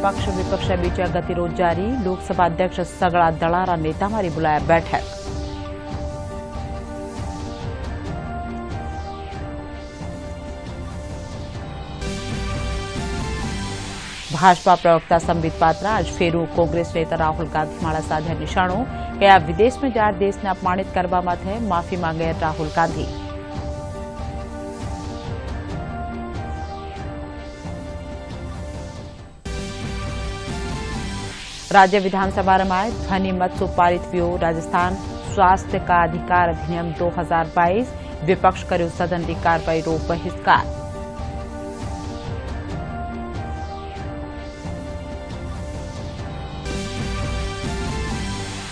पक्ष विपक्ष बीच गतिरोध जारी। लोकसभा अध्यक्ष सगड़ा दलारा नेतामारी बुलाया बैठक। भाजपा प्रवक्ता संबित पात्रा आज फेरू कांग्रेस नेता राहुल गांधी माड़ा साध्या निशाणो कया विदेश में जार देश ने अपमानित करवा माथे माफी मांगे राहुल गांधी। राज्य विधानसभा में ध्वनि मत से पारित हुयो राजस्थान स्वास्थ्य का अधिकार अधिनियम 2022। विपक्ष कर्यो सदन की कार्रवाई रो बहिष्कार।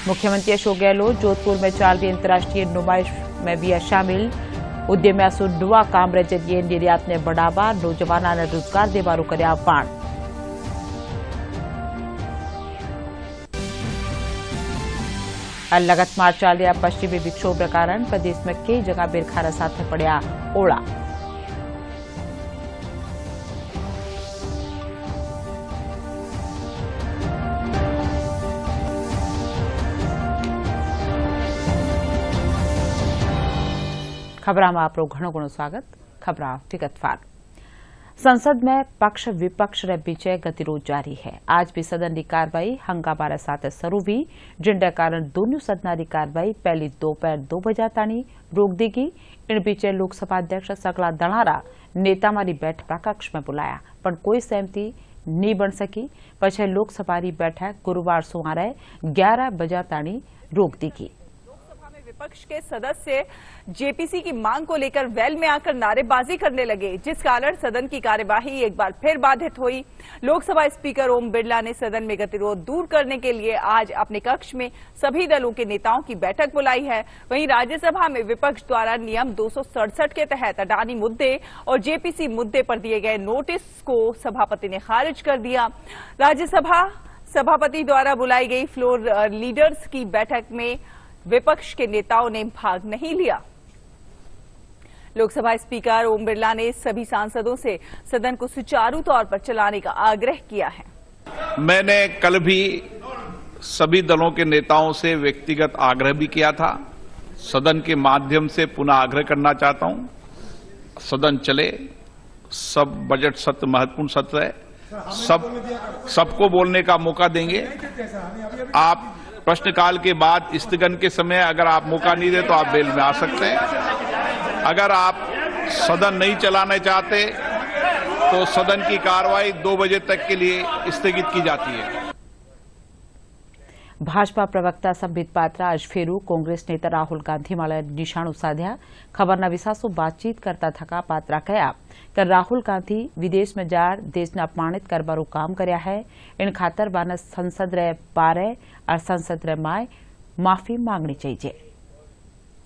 मुख्यमंत्री अशोक गहलोत जोधपुर में चल रही अंतर्राष्ट्रीय नुमाइश में भी शामिल। उद्यमियों से नवा काम जरिए निर्यात ने बढ़ावा, नौजवानों ने रोजगार देवारू कर्या आह्वान। लगातार चल रहा पश्चिमी विक्षोभ कारण प्रदेश में कई जगह बिरखारा साथ पड़ा ओला। खबरां में आपरो घणो घणो स्वागत। खबरां विगतवार। संसद में पक्ष विपक्ष रे बीचे गतिरोध जारी है। आज भी सदन की कार्रवाई हंगामा साथ शुरू हुई, जिनके कारण दोनों सदन की कार्रवाई पहली दोपहर 2 बजे ताणी रोक दी गई। इन बीचे लोकसभा अध्यक्ष सगड़ा दलारा नेतामारी बैठक कक्ष में बुलाया, पर कोई सहमति नहीं बन सकी। पछे लोकसभा की बैठक गुरुवार सुमारे 11 बजे ताणी रोक दी गई। विपक्ष के सदस्य जेपीसी की मांग को लेकर वेल में आकर नारेबाजी करने लगे, जिस कारण सदन की कार्यवाही एक बार फिर बाधित हुई। लोकसभा स्पीकर ओम बिरला ने सदन में गतिरोध दूर करने के लिए आज अपने कक्ष में सभी दलों के नेताओं की बैठक बुलाई है। वहीं राज्यसभा में विपक्ष द्वारा नियम 267 के तहत अडानी मुद्दे और जेपीसी मुद्दे पर दिए गए नोटिस को सभापति ने खारिज कर दिया। राज्यसभा सभापति द्वारा बुलाई गई फ्लोर लीडर्स की बैठक में विपक्ष के नेताओं ने भाग नहीं लिया। लोकसभा स्पीकर ओम बिरला ने सभी सांसदों से सदन को सुचारू तौर पर चलाने का आग्रह किया है। मैंने कल भी सभी दलों के नेताओं से व्यक्तिगत आग्रह भी किया था। सदन के माध्यम से पुनः आग्रह करना चाहता हूं, सदन चले। सब बजट सत्र महत्वपूर्ण सत्र है, सबको बोलने का मौका देंगे। आप प्रश्नकाल के बाद स्थगन के समय अगर आप मौका नहीं दे तो आप बेल में आ सकते हैं। अगर आप सदन नहीं चलाना चाहते तो सदन की कार्रवाई 2 बजे तक के लिए स्थगित की जाती है। भाजपा प्रवक्ता संबित पात्रा आज फेरू कांग्रेस नेता राहुल गांधी माळे निशाणो साध्या। खबरना विसासो बातचीत करता थका पात्रा कह्या कि राहुल गांधी विदेश में जार देश ने अपमानित करवारू काम कर्या है। इन खातर बाने संसद रे पारे और संसद रे माय माफी मांगनी चाहिए।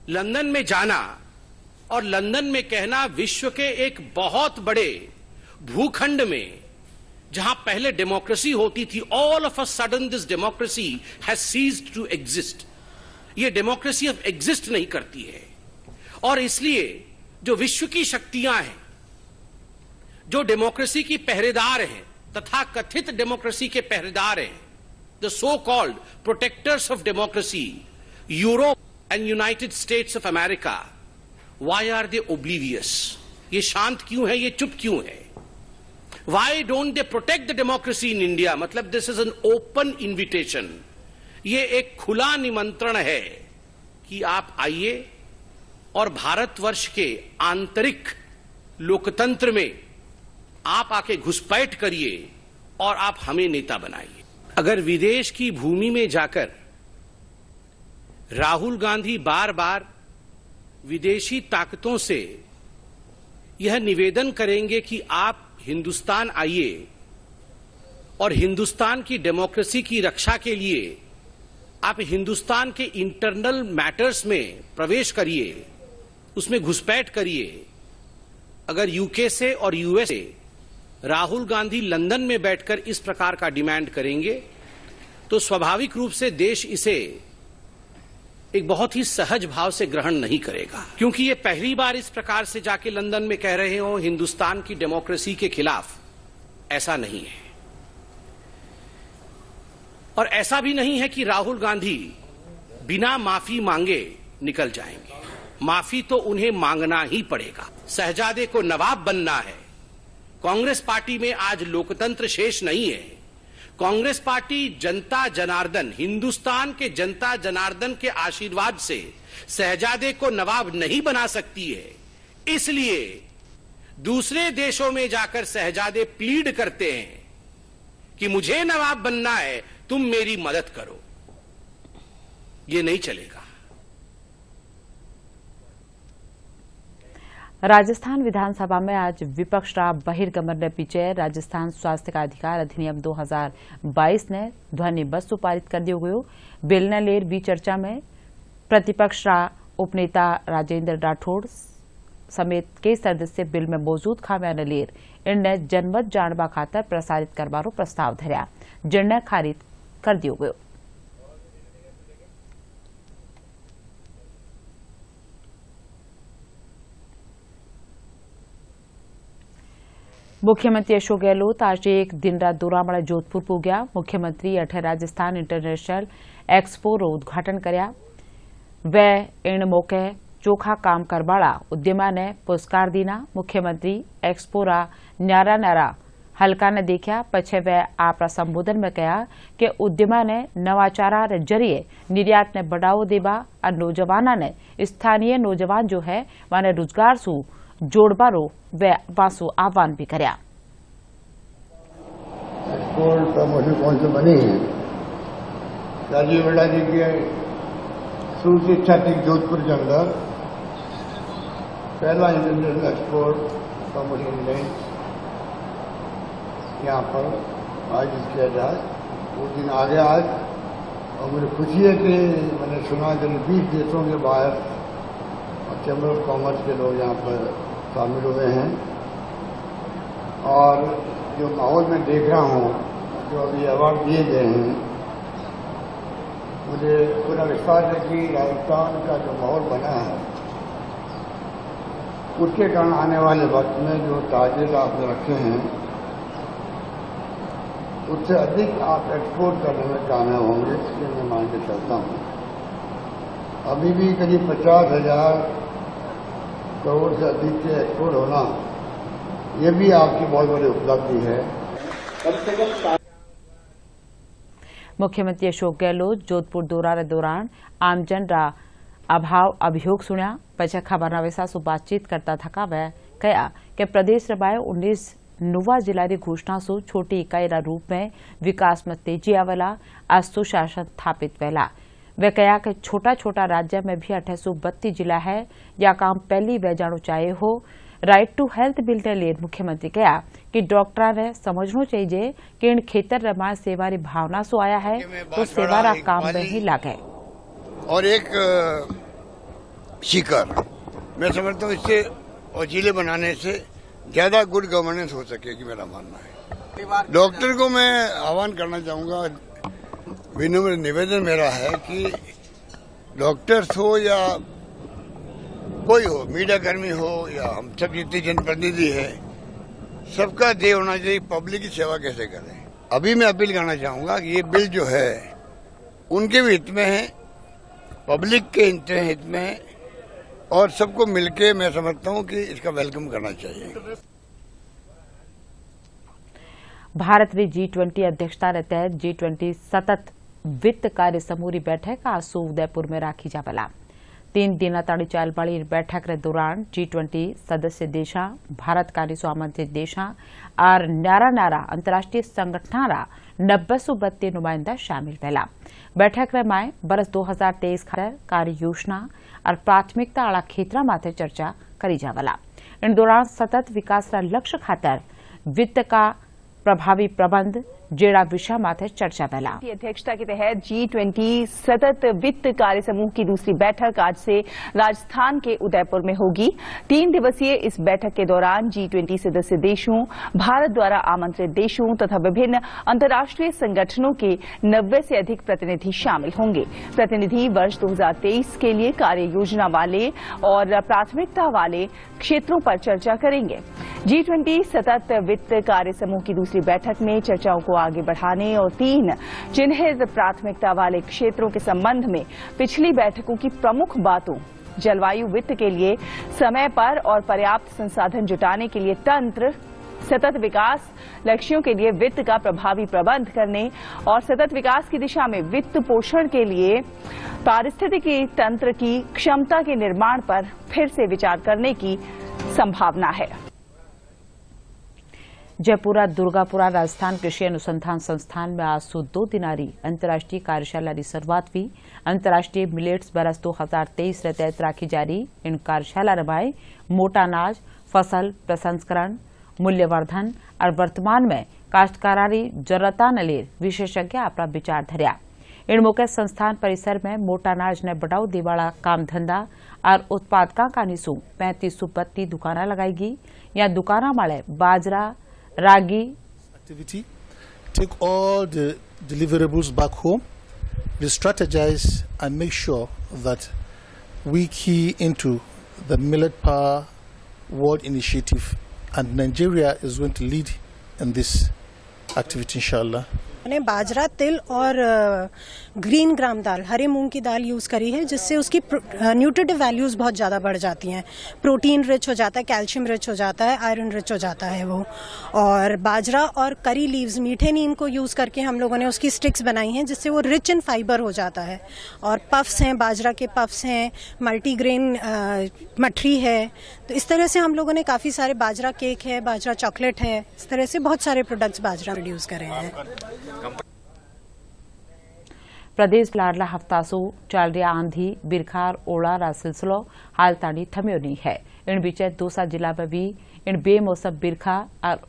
लंदन में जाना और लंदन में कहना विश्व के एक बहुत बड़े भूखंड में जहां पहले डेमोक्रेसी होती थी, all of a sudden this democracy has ceased to exist. ये डेमोक्रेसी अब एग्जिस्ट नहीं करती है और इसलिए जो विश्व की शक्तियां हैं, जो डेमोक्रेसी की पहरेदार हैं, तथा कथित डेमोक्रेसी के पहरेदार हैं, the so called protectors of democracy, Europe and United States of America, why are they oblivious? ये शांत क्यों है, ये चुप क्यों है? Why don't they protect the democracy in India? मतलब this is an open invitation. ये एक खुला निमंत्रण है कि आप आइए और भारतवर्ष के आंतरिक लोकतंत्र में आप आके घुसपैठ करिए और आप हमें नेता बनाइए। अगर विदेश की भूमि में जाकर राहुल गांधी बार बार विदेशी ताकतों से यह निवेदन करेंगे कि आप हिंदुस्तान आइए और हिंदुस्तान की डेमोक्रेसी की रक्षा के लिए आप हिंदुस्तान के इंटरनल मैटर्स में प्रवेश करिए, उसमें घुसपैठ करिए। अगर यूके से और यूएस से राहुल गांधी लंदन में बैठकर इस प्रकार का डिमांड करेंगे तो स्वाभाविक रूप से देश इसे एक बहुत ही सहज भाव से ग्रहण नहीं करेगा, क्योंकि ये पहली बार इस प्रकार से जाके लंदन में कह रहे हो हिंदुस्तान की डेमोक्रेसी के खिलाफ। ऐसा नहीं है। और ऐसा भी नहीं है कि राहुल गांधी बिना माफी मांगे निकल जाएंगे। माफी तो उन्हें मांगना ही पड़ेगा। शहजादे को नवाब बनना है। कांग्रेस पार्टी में आज लोकतंत्र शेष नहीं है। कांग्रेस पार्टी जनता जनार्दन, हिंदुस्तान के जनता जनार्दन के आशीर्वाद से शहजादे को नवाब नहीं बना सकती है। इसलिए दूसरे देशों में जाकर शहजादे प्लीड करते हैं कि मुझे नवाब बनना है, तुम मेरी मदद करो। ये नहीं चलेगा। राजस्थान विधानसभा में आज विपक्ष का बहिर्गमन पीछे राजस्थान स्वास्थ्य का अधिकार अधिनियम 2022 ने ध्वनि बस पारित कर दियो गयो। बिल ने लेर भी चर्चा में प्रतिपक्ष का उपनेता राजेंद्र राठौड़ समेत कई सदस्य बिल में मौजूद खामियां ने लेर इनने जनमत जानवा खातर प्रसारित करवानो प्रस्ताव धर्या, जिनने खारिज कर दियो गयो। मुख्यमंत्री अशोक गहलोत आज एक दिन रात दौरा में जोधपुर पहुंचा। मुख्यमंत्री अठे राजस्थान इंटरनेशनल एक्सपो रो उद्घाटन करया। वे इन मौके चोखा काम करवाड़ा उद्यमा ने पुरस्कार दीना। मुख्यमंत्री एक्सपो रा न्यारा न्यारा हल्का ने देखा। पछे वे आपरा संबोधन में कहा कि उद्यमा ने नवाचारा रे जरिए निर्यात ने बढ़ावो देवा और नौजवाना ने स्थानीय नौजवान जो है माने रोजगार सु जोड़बारो वे वासु आह्वान भी करया। एक्सपोर्ट प्रमोशन काउंसिल बनी है। राजीव बड़ा जी की शुरू से इच्छा थी जोधपुर के अंदर पहला इंटरनेशनल एक्सपोर्ट प्रमोशन इवेंट यहाँ पर आयोजित किया जाए। वो दिन आ गया आज और मुझे खुशी है कि मैंने सुना कि 20 देशों के बाहर और चैम्बर ऑफ कॉमर्स के लोग यहाँ पर शामिल हुए हैं। और जो माहौल में देख रहा हूँ, जो अभी अवार्ड दिए गए हैं, मुझे पूरा विश्वास है कि राजस्थान का जो माहौल बना है उसके कारण आने वाले वक्त में जो टारगेट आपने रखे हैं उससे अधिक आप एक्सपोर्ट करने में कामयाब होंगे, इसलिए मैं मान के चलता हूँ। अभी भी करीब 50,000 करोड़ से अधिक के एक्सपोर्ट होना, ये भी आपकी बहुत बड़ी उपलब्धि है। कम से कम मुख्यमंत्री अशोक गहलोत जोधपुर दौरा के दौरान आमजन रा अभाव अभियोग सुनिया। पछे खबरनवीसा से बातचीत करता थका वे कहा कि प्रदेश रबाय 19 नुवा जिला की घोषणा से छोटी इकाई रा रूप में विकास में तेजी आवेला, आज सुशासन स्थापित वेला। वे कहा कि छोटा छोटा राज्य में भी 832 जिला है, या काम पहली वे जानो चाहे हो। राइट टू हेल्थ बिल ने लेर मुख्यमंत्री कहा कि डॉक्टर ने समझना चाहिए कि इन खेतर रमा सेवा री भावना से आया है तो सेवा रा काम में ही लागे। और एक शिकर मैं समझता हूँ इससे और जिले बनाने से ज्यादा गुड गवर्नेंस हो सकेगी, मेरा मानना है। डॉक्टर को मैं आह्वान करना चाहूंगा, विनम्र निवेदन मेरा है कि डॉक्टर्स हो या कोई हो, मीडिया कर्मी हो या हम सब जितने जनप्रतिनिधि है, सबका ध्येय होना चाहिए पब्लिक की सेवा कैसे करें। अभी मैं अपील करना चाहूंगा कि ये बिल जो है उनके भी हित में है, पब्लिक के हित में है, और सबको मिलके मैं समझता हूं कि इसका वेलकम करना चाहिए। भारत री G20 अध्यक्षता रे तहत G20 सतत वित्त कार्य समूह री बैठक आज सु उदयपुर में राखी जावेला। 3 दिन ताड़ी चल वाली बैठक रे दौरान G20 सदस्य देशा, भारत कार्य सु आमंत्रित देशा और न्यारा न्यारा अंतर्राष्ट्रीय संगठन रा 90 नुमाइंदा शामिल वेला। बैठक रे माय बरस 2023 खातर कार्य योजना और प्राथमिकता वाला क्षेत्र माथे चर्चा करी जावेला। इन दौरान सतत विकास रा लक्ष्य खातर वित्त का प्रभावी प्रबंध जेड़ा विषय माथे चर्चा वेला। अध्यक्षता के तहत G20 सतत वित्त कार्य समूह की दूसरी बैठक आज से राजस्थान के उदयपुर में होगी। 3 दिवसीय इस बैठक के दौरान G20 सदस्य देशों, भारत द्वारा आमंत्रित देशों तथा विभिन्न अंतर्राष्ट्रीय संगठनों के 90 से अधिक प्रतिनिधि शामिल होंगे। प्रतिनिधि वर्ष 2023 के लिए कार्य योजना वाले और प्राथमिकता वाले क्षेत्रों पर चर्चा करेंगे। G20 सतत वित्त कार्य समूह की दूसरी बैठक में चर्चाओं को आगे बढ़ाने और 3 चिन्हित प्राथमिकता वाले क्षेत्रों के संबंध में पिछली बैठकों की प्रमुख बातों, जलवायु वित्त के लिए समय पर और पर्याप्त संसाधन जुटाने के लिए तंत्र, सतत विकास लक्ष्यों के लिए वित्त का प्रभावी प्रबंध करने और सतत विकास की दिशा में वित्त पोषण के लिए पारिस्थितिकी तंत्र की क्षमता के निर्माण पर फिर से विचार करने की संभावना है। जयपुरा दुर्गापुरा राजस्थान कृषि अनुसंधान संस्थान में आज से 2 दिनारी अंतर्राष्ट्रीय कार्यशाला की शुरुआत हुई। अंतर्राष्ट्रीय मिलेट्स बरस 2023 के तहत राखी जा रही इन कार्यशाला रमाए मोटा अनाज, फसल प्रसंस्करण, मूल्यवर्धन और वर्तमान में काश्तकारारी जरूरता न ले विशेषज्ञ अपना विचार धरिया। इन मौके संस्थान परिसर में मोटा अनाज ने बढ़ाव देवाला काम धंधा और उत्पादका का निशु 3532 दुकाना लगाएगी। या दुकाना माले बाजरा, रागी activity, take all the deliverables back home, re-strategize and make sure that we key into the Millet Power World Initiative, and Nigeria is going to lead in this activity, inshallah. मैंने बाजरा, तिल और ग्रीन ग्राम दाल, हरे मूंग की दाल use करी है, जिससे उसकी nutritive values बहुत ज़्यादा बढ़ जाती हैं। प्रोटीन रिच हो जाता है, कैल्शियम रिच हो जाता है, आयरन रिच हो जाता है वो। और बाजरा और करी लीव्स, मीठे नीम को यूज़ करके हम लोगों ने उसकी स्टिक्स बनाई हैं, जिससे वो रिच इन फाइबर हो जाता है। और पफ्स हैं, बाजरा के पफ्स हैं, मल्टीग्रेन मठरी है। तो इस तरह से हम लोगों ने काफ़ी सारे, बाजरा केक है, बाजरा चॉकलेट है, इस तरह से बहुत सारे प्रोडक्ट्स बाजरा प्रोड्यूस कर रहे हैं। प्रदेश लाडला हफ्तासो चल रहा आंधी, बिरखार, ओला रा सिलसिलो हाल ताणी थम्यो नहीं है। इन बीच दोसा जिला में भी इन बेमौसम बिरखा और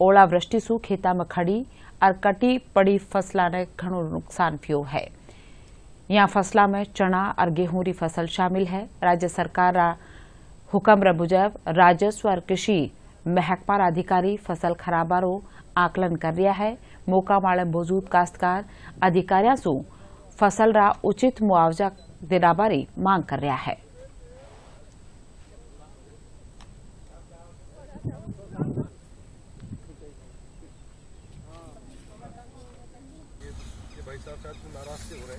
ओलावृष्टि सु खेता में खड़ी और कटी पड़ी फसला ने घणो नुकसान थियो है। यहाँ फसला में चना और गेहूं री फसल शामिल है। राज्य सरकार रा हुक्म रा मुजब राजस्व और कृषि महकमा अधिकारी फसल खराबारो आकलन कर रहा है। मौका माले मौजूद काश्तकार अधिकारियों से फसल रा उचित मुआवजा देना बारी मांग कर रहा है।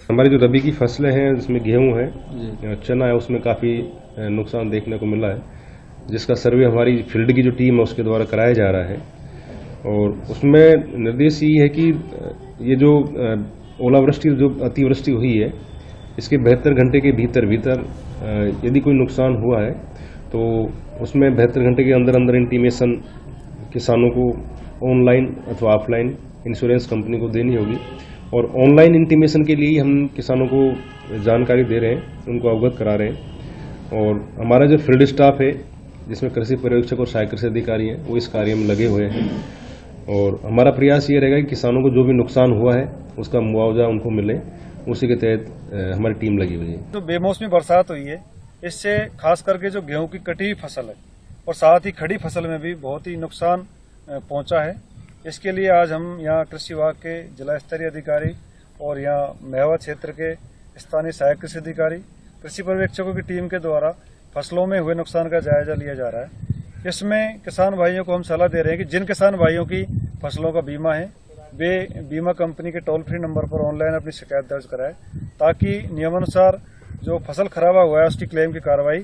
हमारी जो रबी की फसलें हैं, जिसमें गेहूं है, चना है, उसमें काफ़ी नुकसान देखने को मिला है, जिसका सर्वे हमारी फील्ड की जो टीम है उसके द्वारा कराया जा रहा है। और उसमें निर्देश ये है कि ये जो ओलावृष्टि, जो अतिवृष्टि हुई है, इसके 72 घंटे के भीतर यदि कोई नुकसान हुआ है तो उसमें 72 घंटे के अंदर अंदर इंटीमेशन किसानों को ऑनलाइन अथवा ऑफलाइन इंश्योरेंस कंपनी को देनी होगी। और ऑनलाइन इंटीमेशन के लिए हम किसानों को जानकारी दे रहे हैं, उनको अवगत करा रहे हैं। और हमारा जो फील्ड स्टाफ है, जिसमें कृषि पर्यवेक्षक और सहायक कृषि अधिकारी हैं, वो इस कार्य में लगे हुए हैं। और हमारा प्रयास ये रहेगा कि किसानों को जो भी नुकसान हुआ है उसका मुआवजा उनको मिले, उसी के तहत हमारी टीम लगी हुई है। जो बेमौसमी बरसात हुई है, इससे खास करके जो गेहूं की कटी हुई फसल है और साथ ही खड़ी फसल में भी बहुत ही नुकसान पहुंचा है। इसके लिए आज हम यहाँ कृषि विभाग के जिला स्तरीय अधिकारी और यहाँ मेवा क्षेत्र के स्थानीय सहायक कृषि अधिकारी, कृषि पर्यवेक्षकों की टीम के द्वारा फसलों में हुए नुकसान का जायजा लिया जा रहा है। इसमें किसान भाइयों को हम सलाह दे रहे हैं कि जिन किसान भाइयों की फसलों का बीमा है, वे बीमा कंपनी के टोल फ्री नंबर पर ऑनलाइन अपनी शिकायत दर्ज कराएं, ताकि नियमानुसार जो फसल खराब हुआ है उसकी क्लेम की कार्रवाई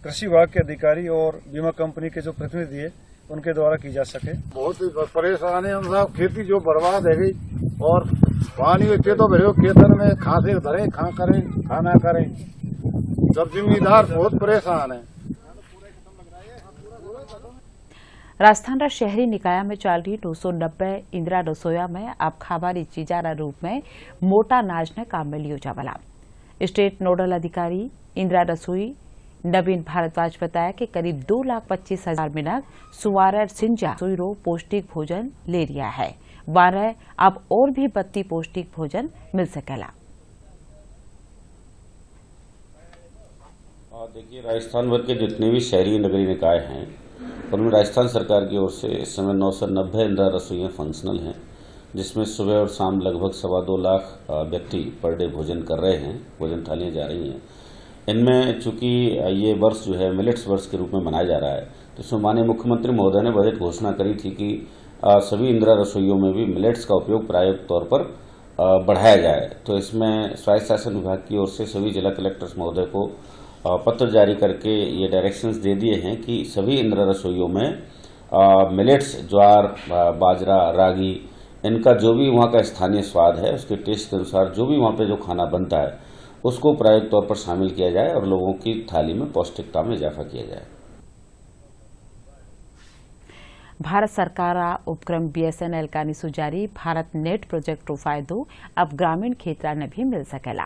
कृषि विभाग के अधिकारी और बीमा कंपनी के जो प्रतिनिधि है उनके द्वारा की जा सके। बहुत ही परेशान है हम सब, खेती जो बर्बाद है गई और पानी में खेतों भरे खेतन में खासे धरे, खा करें खाना करें, सब जिम्मेदार बहुत परेशान है। राजस्थान रा शहरी निकाय में चल रही 290 इंदिरा रसोया में अब खाबारी चीजारा रूप में मोटा अनाज ने काम में लियो जावला। स्टेट नोडल अधिकारी इंदिरा रसोई नवीन भारद्वाज बताया कि करीब 2,25,000 मिनट सुवार सिंजा सोईरो पौष्टिक भोजन ले रिया है। 12 अब और भी 32 पौष्टिक भोजन मिल सकेला। देखिए, राजस्थान भर के जितने भी शहरी नगरीय निकाय हैं उनमें राजस्थान सरकार की ओर से इस समय 990 इंदिरा रसोइयाँ फंक्शनल हैं, जिसमें सुबह और शाम लगभग 2.25 लाख व्यक्ति पर डे भोजन कर रहे हैं, भोजन थालियाँ जा रही हैं। इनमें चूंकि ये वर्ष जो है मिलेट्स वर्ष के रूप में मनाया जा रहा है, तो इसमें माननीय मुख्यमंत्री महोदय ने बजट घोषणा करी थी कि सभी इंदिरा रसोइयों में भी मिलेट्स का उपयोग प्रायोगिक तौर पर बढ़ाया जाए। तो इसमें स्वायत्त शासन विभाग की ओर से सभी जिला कलेक्टर्स महोदय को पत्र जारी करके ये डायरेक्शंस दे दिए हैं कि सभी इंदिरा रसोइयों में मिलेट्स, ज्वार, बाजरा, रागी, इनका जो भी वहाँ का स्थानीय स्वाद है उसके टेस्ट के अनुसार जो भी वहाँ पे जो खाना बनता है उसको प्रायोगिक तौर पर शामिल किया जाए और लोगों की थाली में पौष्टिकता में इजाफा किया जाए। भारत सरकार उपक्रम BSNL का निसुजारी भारत नेट प्रोजेक्ट रो फायदो अब ग्रामीण क्षेत्र ने भी मिल सकेला।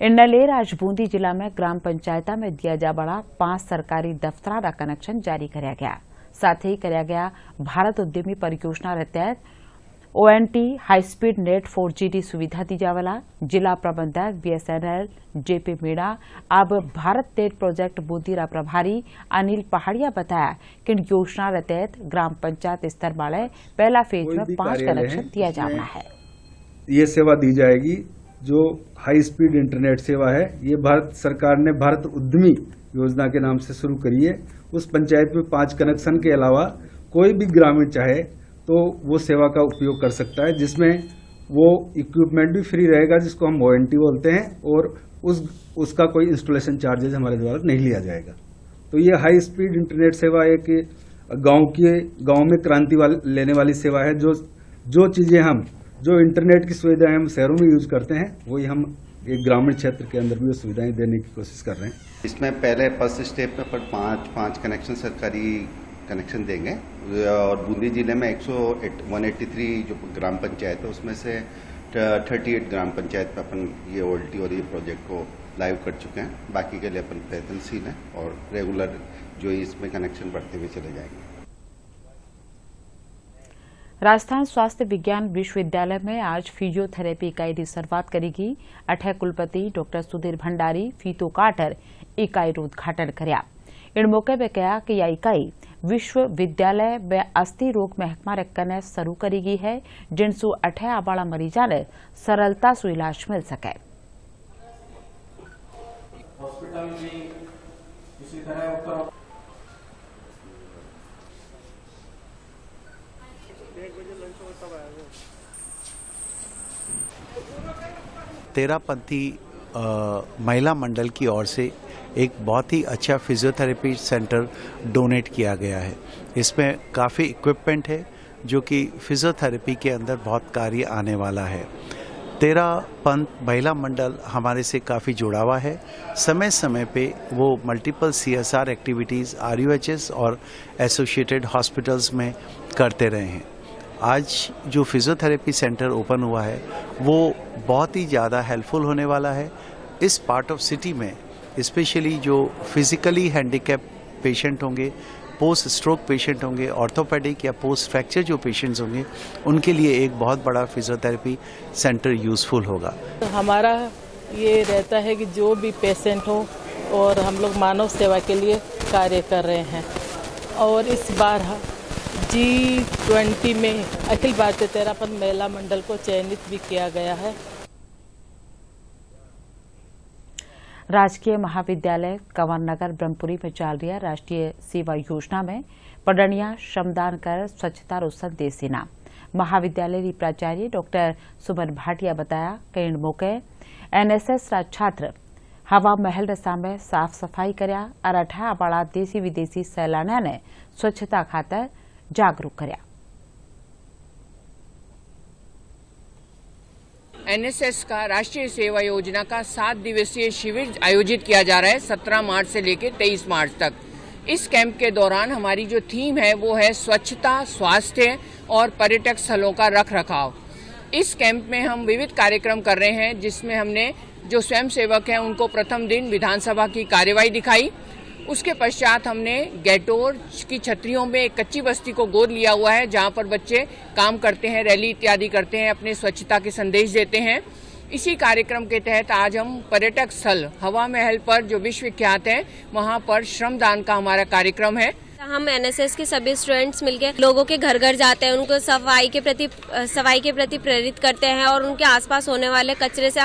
इनलेर आज बूंदी जिला में ग्राम पंचायत में दिया जा बड़ा 5 सरकारी दफ्तरा का कनेक्शन जारी कराया गया। साथ ही कराया गया भारत उद्यमी परियोजना के तहत ONT high speed net 4G सुविधा दी जावला। जिला प्रबंधक BSNL JP मीणा अब भारत नेट प्रोजेक्ट बूंदी रा प्रभारी अनिल पहाड़िया बताया कि योजना के तहत ग्राम पंचायत स्तर वाले पहला फेज में 5 कनेक्शन दिया जाना है। ये सेवा दी जाएगी जो हाई स्पीड इंटरनेट सेवा है। ये भारत सरकार ने भारत उद्यमी योजना के नाम से शुरू करी है। उस पंचायत में 5 कनेक्शन के अलावा कोई भी ग्रामीण चाहे तो वो सेवा का उपयोग कर सकता है, जिसमें वो इक्विपमेंट भी फ्री रहेगा जिसको हम ONT बोलते हैं, और उसका कोई इंस्टॉलेशन चार्जेज हमारे द्वारा नहीं लिया जाएगा। तो ये हाई स्पीड इंटरनेट सेवा एक गांव में क्रांति लेने वाली सेवा है। जो चीजें हम जो इंटरनेट की सुविधाएं हम शहरों में यूज करते हैं वही हम एक ग्रामीण क्षेत्र के अंदर भी वो सुविधाएं देने की कोशिश कर रहे हैं। इसमें पहले फर्स्ट स्टेप में पर 5 कनेक्शन सरकारी कनेक्शन देंगे और बूंदी जिले में 183 जो ग्राम पंचायत है उसमें से 38 ग्राम पंचायत पे अपन ये ONT और ये प्रोजेक्ट को लाइव कर चुके हैं। बाकी के लिए अपन प्रयत्नशील हैं और रेगुलर जो इसमें कनेक्शन बढ़ते हुए चले जाएंगे। राजस्थान स्वास्थ्य विज्ञान विश्वविद्यालय में आज फिजियोथेरेपी इकाई की शुरुआत करेगी। अठे कुलपति डॉक्टर सुधीर भंडारी फीतो काटर इकाई रो उद्घाटन करया। इन मौके पर कहा कि यह इकाई विश्वविद्यालय में अस्थि रोग महकमा रखने शुरू करेगी है, जिनसु 8 आबाड़ा मरीजा ने सरलता से इलाज मिल सके। हॉस्पिटल में इसी तरह 13पंथी महिला मंडल की ओर से एक बहुत ही अच्छा फिजियोथेरेपी सेंटर डोनेट किया गया है। इसमें काफ़ी इक्विपमेंट है जो कि फिजियोथेरेपी के अंदर बहुत कार्य आने वाला है। 13पंथ महिला मंडल हमारे से काफ़ी जुड़ा हुआ है। समय समय पे वो मल्टीपल CSR एक्टिविटीज़ RUHS और एसोसिएटेड हॉस्पिटल्स में करते रहे हैं। आज जो फिजियोथेरेपी सेंटर ओपन हुआ है वो बहुत ही ज़्यादा हेल्पफुल होने वाला है। इस पार्ट ऑफ सिटी में स्पेशली जो फिजिकली हैंडीकैप पेशेंट होंगे, पोस्ट स्ट्रोक पेशेंट होंगे, ऑर्थोपेडिक या पोस्ट फ्रैक्चर जो पेशेंट्स होंगे, उनके लिए एक बहुत बड़ा फिजियोथेरेपी सेंटर यूज़फुल होगा। हमारा ये रहता है कि जो भी पेशेंट हो और हम लोग मानव सेवा के लिए कार्य कर रहे हैं और इस बार G20 में अखिल भारतीय 13पंथ महिला मंडल को चयनित भी किया गया है। राजकीय महाविद्यालय कंवर नगर ब्रह्मपुरी में चल रही राष्ट्रीय सेवा योजना में पढ़निया श्रमदान कर स्वच्छता रो संदेश देना। महाविद्यालय की प्राचार्य डॉक्टर सुमन भाटिया बताया कि इन मौके NSS रा छात्र हवा महल सामे साफ सफाई कर्या और 18 वाला देसी विदेशी सैलानियों ने स्वच्छता खातर जागरूक कर्या। NSS का राष्ट्रीय सेवा योजना का 7 दिवसीय शिविर आयोजित किया जा रहा है 17 मार्च से लेकर 23 मार्च तक। इस कैंप के दौरान हमारी जो थीम है वो है स्वच्छता, स्वास्थ्य और पर्यटक स्थलों का रखरखाव। इस कैंप में हम विविध कार्यक्रम कर रहे हैं, जिसमें हमने जो स्वयंसेवक हैं उनको प्रथम दिन विधानसभा की कार्यवाही दिखाई। उसके पश्चात हमने गैटोर की छतरियों में एक कच्ची बस्ती को गोद लिया हुआ है, जहां पर बच्चे काम करते हैं, रैली इत्यादि करते हैं, अपने स्वच्छता के संदेश देते हैं। इसी कार्यक्रम के तहत आज हम पर्यटक स्थल हवा महल पर जो विश्व विख्यात है वहां पर श्रमदान का हमारा कार्यक्रम है। हम एनएसएस के सभी स्टूडेंट्स मिलकर लोगों के घर घर जाते हैं, उनको सफाई के प्रति प्रेरित करते हैं और उनके आसपास होने वाले कचरे से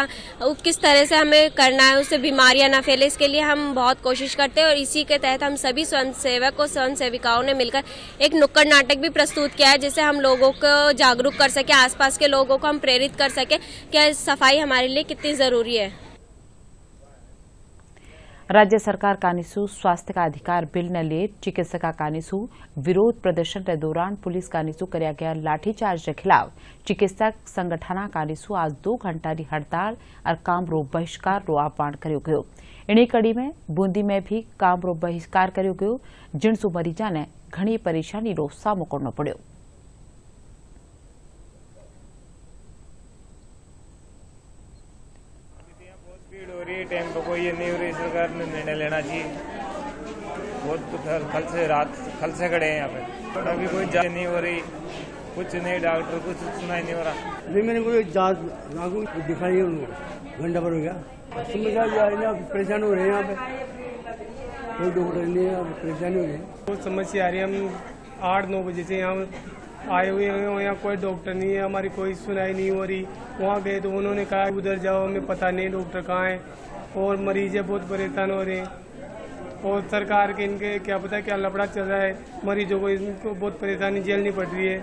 किस तरह से हमें करना है, उससे बीमारियां ना फैले, इसके लिए हम बहुत कोशिश करते हैं। और इसी के तहत हम सभी स्वयंसेवक और स्वयं सेविकाओं ने मिलकर एक नुक्कड़ नाटक भी प्रस्तुत किया है, जिससे हम लोगों को जागरूक कर सके, आसपास के लोगों को हम प्रेरित कर सके कि सफाई हमारे लिए कितनी जरूरी है। राज्य सरकार कानिसू स्वास्थ्य का अधिकार बिल न ले चिकित्सका कानिसू विरोध प्रदर्शन के दौरान पुलिस कानिसू कराया गया लाठीचार्ज के खिलाफ चिकित्सक संगठना कानिसू आज 2 घंटा की हड़ताल और काम रो बहिष्कार रो आह्वान करो गयो। इन्हीं कड़ी में बूंदी में भी काम रो बहिष्कार करो गयो, जिनसू मरीजा ने घणी परेशानी रो सामनो करनो पड़ो। टाइम तो कोई ये नहीं हो रही, सरकार ने निर्णय लेना चाहिए। बहुत कल से खड़े हैं यहाँ पे, अभी कोई जांच नहीं हो रही, कुछ नहीं, डॉक्टर कुछ सुनाई नहीं हो रहा। नहीं, मैंने कोई जांच दिखाई है उनको, घंटा भर हो गया, परेशान हो रहे हैं यहाँ पे, कोई डॉक्टर नहीं है, परेशानी हो रही है। बहुत समस्या आ रही है, हम 8-9 बजे से यहाँ आए हुए हैं, यहाँ कोई डॉक्टर नहीं है, हमारी कोई सुनाई नहीं हो रही। वहाँ गए तो उन्होंने कहा उधर जाओ, हमें पता नहीं डॉक्टर कहाँ है, और मरीज बहुत परेशान हो रहे हैं। और सरकार के इनके क्या पता क्या लफड़ा चल रहा है, मरीजों को इनको बहुत परेशानी झेलनी पड़ रही है।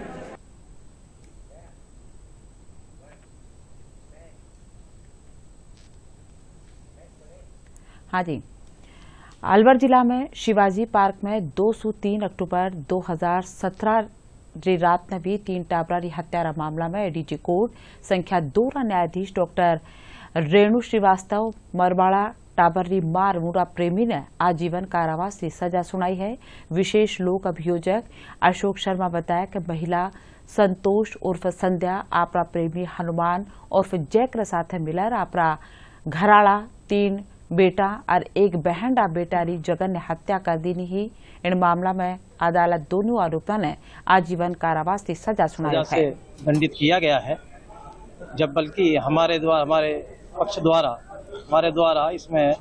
हाँ जी, अलवर जिला में शिवाजी पार्क में 203 अक्टूबर 2017 जी रात में भी 3 टाबरारी हत्यारा मामला में एडीजे कोर्ट संख्या 2 न्यायाधीश डॉक्टर रेणु श्रीवास्तव मरवाड़ा टाबरी मार मुरा प्रेमी ने आजीवन कारावास की सजा सुनाई है। विशेष लोक अभियोजक अशोक शर्मा बताया कि महिला संतोष उर्फ संध्या आपरा प्रेमी हनुमान उर्फ जैक के साथ मिलकर आपरा घराड़ा 3 बेटा और 1 बहन डा बेटारी जगन ने हत्या कर दी ही। इन मामला में अदालत दोनों आरोपियों ने आजीवन कारावास की सजा सुनाई है। दंडित किया गया है, जब बल्कि हमारे पक्ष द्वारा इसमें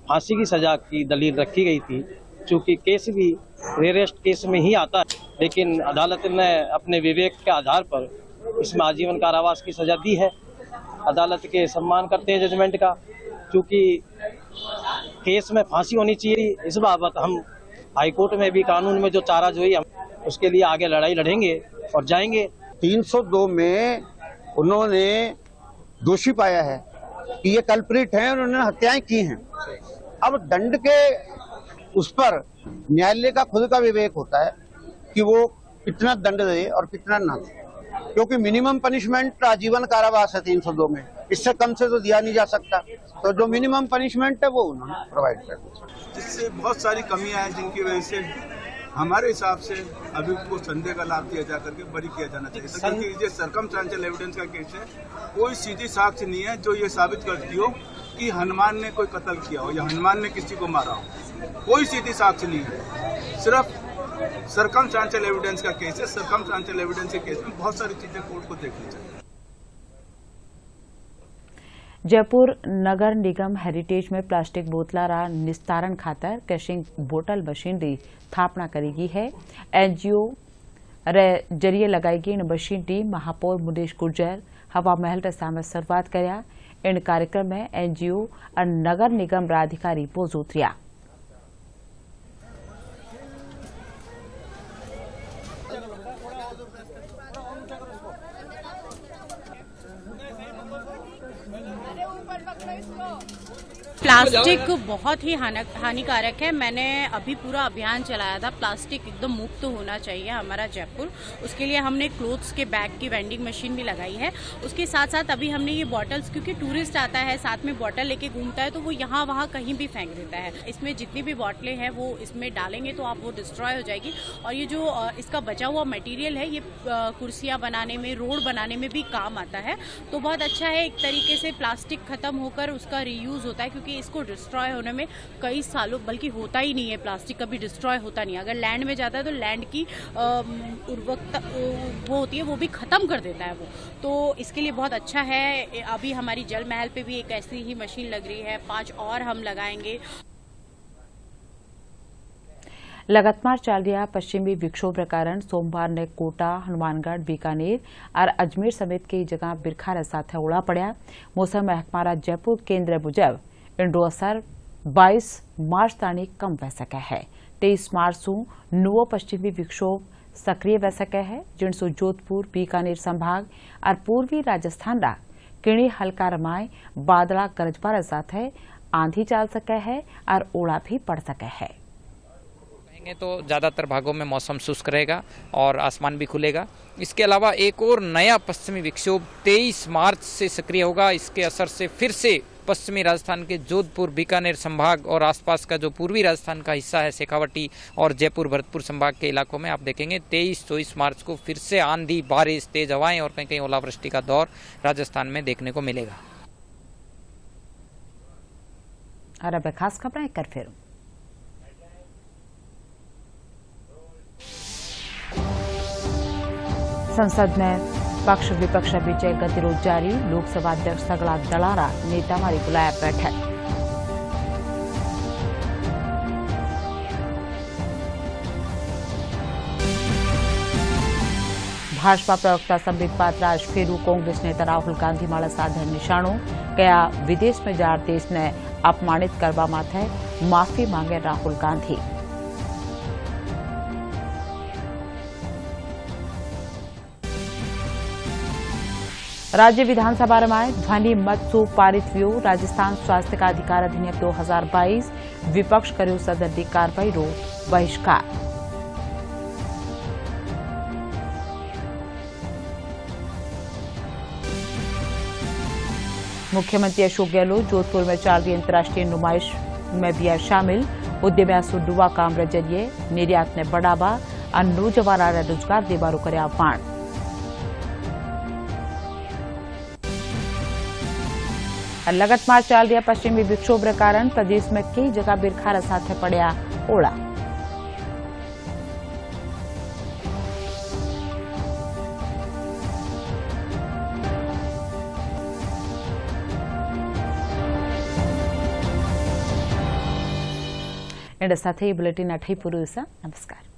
फांसी की सजा की दलील रखी गई थी। चूंकि केस भी रेरेस्ट केस में ही आता है, लेकिन अदालत ने अपने विवेक के आधार पर इसमें आजीवन कारावास की सजा दी है। अदालत के सम्मान करते हैं जजमेंट का, क्योंकि केस में फांसी होनी चाहिए। इस बाबत हम हाईकोर्ट में भी कानून में जो चारा जो है हम उसके लिए आगे लड़ाई लड़ेंगे और जाएंगे। 302 में उन्होंने दोषी पाया है कि ये कल्प्रिट हैं और उन्होंने हत्याएं की हैं। अब दंड के उस पर न्यायालय का खुद का विवेक होता है कि वो कितना दंड दे और कितना ना दे, क्योंकि मिनिमम पनिशमेंट आजीवन कारावास है 302 में, इससे कम से तो दिया नहीं जा सकता। तो जो मिनिमम पनिशमेंट है वो उन्होंने प्रोवाइड कर दिया, जिससे बहुत सारी कमियां हैं, जिनकी वजह से हमारे हिसाब से अभी को संदेह का लाभ दिया जाकर के बरी किया जाना चाहिए। क्योंकि ये सर्कमस्टेंशियल एविडेंस का केस है, कोई सीधी साक्ष्य नहीं है जो ये साबित करती हो कि हनुमान ने कोई कत्ल किया हो या हनुमान ने किसी को मारा हो। कोई सीधी साक्ष्य नहीं है, सिर्फ सर्कमस्टेंशियल एविडेंस का केस है। सर्कमस्टेंशियल एविडेंस के केस में बहुत सारी चीजें कोर्ट को देखनी चाहिए। जयपुर नगर निगम हेरिटेज में प्लास्टिक बोतला रा निस्तारण खातर कैशिंग बोतल मशीनरी स्थापना करेगी है। एनजीओ रे जरिए लगाई गई इन मशीन टी महापौर मुनेश गुर्जर हवा महल रे सामने शुरुआत करया। इन कार्यक्रम में एनजीओ और नगर निगम रा अधिकारी मौजूद रहा। प्लास्टिक बहुत ही हानिकारक है। मैंने अभी पूरा अभियान चलाया था, प्लास्टिक एकदम मुक्त होना चाहिए हमारा जयपुर। उसके लिए हमने क्लोथ्स के बैग की वेंडिंग मशीन भी लगाई है। उसके साथ साथ अभी हमने ये बॉटल्स, क्योंकि टूरिस्ट आता है साथ में बॉटल लेके घूमता है तो वो यहाँ वहाँ कहीं भी फेंक देता है। इसमें जितनी भी बॉटलें हैं वो इसमें डालेंगे तो आप वो डिस्ट्रॉय हो जाएगी। और ये जो इसका बचा हुआ मटेरियल है, ये कुर्सियाँ बनाने में, रोड बनाने में भी काम आता है। तो बहुत अच्छा है, एक तरीके से प्लास्टिक खत्म होकर उसका रीयूज होता है, क्योंकि इसको डिस्ट्रॉय होने में कई सालों, बल्कि होता ही नहीं है, प्लास्टिक कभी डिस्ट्रॉय होता नहीं है। अगर लैंड में जाता है तो लैंड की उर्वरकता वो होती है वो भी खत्म कर देता है वो। तो इसके लिए बहुत अच्छा है। अभी हमारी जल महल पे भी एक ऐसी ही मशीन लग रही है, 5 और हम लगाएंगे। लगातार चल रहा पश्चिमी विक्षोभ के कारण सोमवार ने कोटा, हनुमानगढ़, बीकानेर और अजमेर समेत कई जगह बिरखा साथ ओला पड़ा। मौसम महकमा जयपुर केंद्र मुजब इंडो असर 22 मार्च ताणी कम वह सके है। 23 मार्च सु नवो पश्चिमी विक्षोभ सक्रिय वह सके है, जिनसु जोधपुर, बीकानेर संभाग और पूर्वी राजस्थान रा किणी हल्का रमाय बादला गरजबार साथ आंधी चल सके है और ओला भी पड़ सके है। तो ज़्यादातर भागों में मौसम शुष्क रहेगा और आसमान भी खुलेगा। इसके अलावा एक और नया पश्चिमी विक्षोभ 23 मार्च से सक्रिय होगा। इसके असर से फिर से पश्चिमी राजस्थान के जोधपुर, बीकानेर संभाग और आसपास का जो पूर्वी राजस्थान का हिस्सा है, शेखावटी और जयपुर, भरतपुर संभाग के इलाकों में आप देखेंगे 23-24 मार्च को फिर से आंधी, बारिश, तेज हवाएं और कहीं कहीं ओलावृष्टि का दौर राजस्थान में देखने को मिलेगा। और अब खास खबरें कर फिर संसद में पक्ष विपक्ष बीच गतिरोध जारी। लोकसभा अध्यक्ष सगला दलारा नेता मारी बुलाया बैठक। भाजपा प्रवक्ता संबित पात्रा आज फेरू कांग्रेस नेता राहुल गांधी माला साधे निशाणो। कया विदेश में जार देश ने अपमानित करवा माथे माफी मांगे राहुल गांधी। राज्य विधानसभा में ध्वनि मत सु पारित वियो। राजस्थान स्वास्थ्य का अधिकार अधिनियम 2022 विपक्ष कर्यो सदन की कार्रवाई रो बहिष्कार। मुख्यमंत्री अशोक गहलोत जोधपुर में चल रही अंतर्राष्ट्रीय नुमाइश में भी शामिल। उद्यमिया सुडुआ काम रे जरिए निर्यात ने बढ़ावा और नौजवान रोजगार देवारो करे आह्वान। लगातार चल रहा पश्चिमी विक्षोभ के कारण प्रदेश में कई जगह बिरखा साथ पड़ा ओला। एंड साथ ही बुलेटिन अठई पूरु नमस्कार।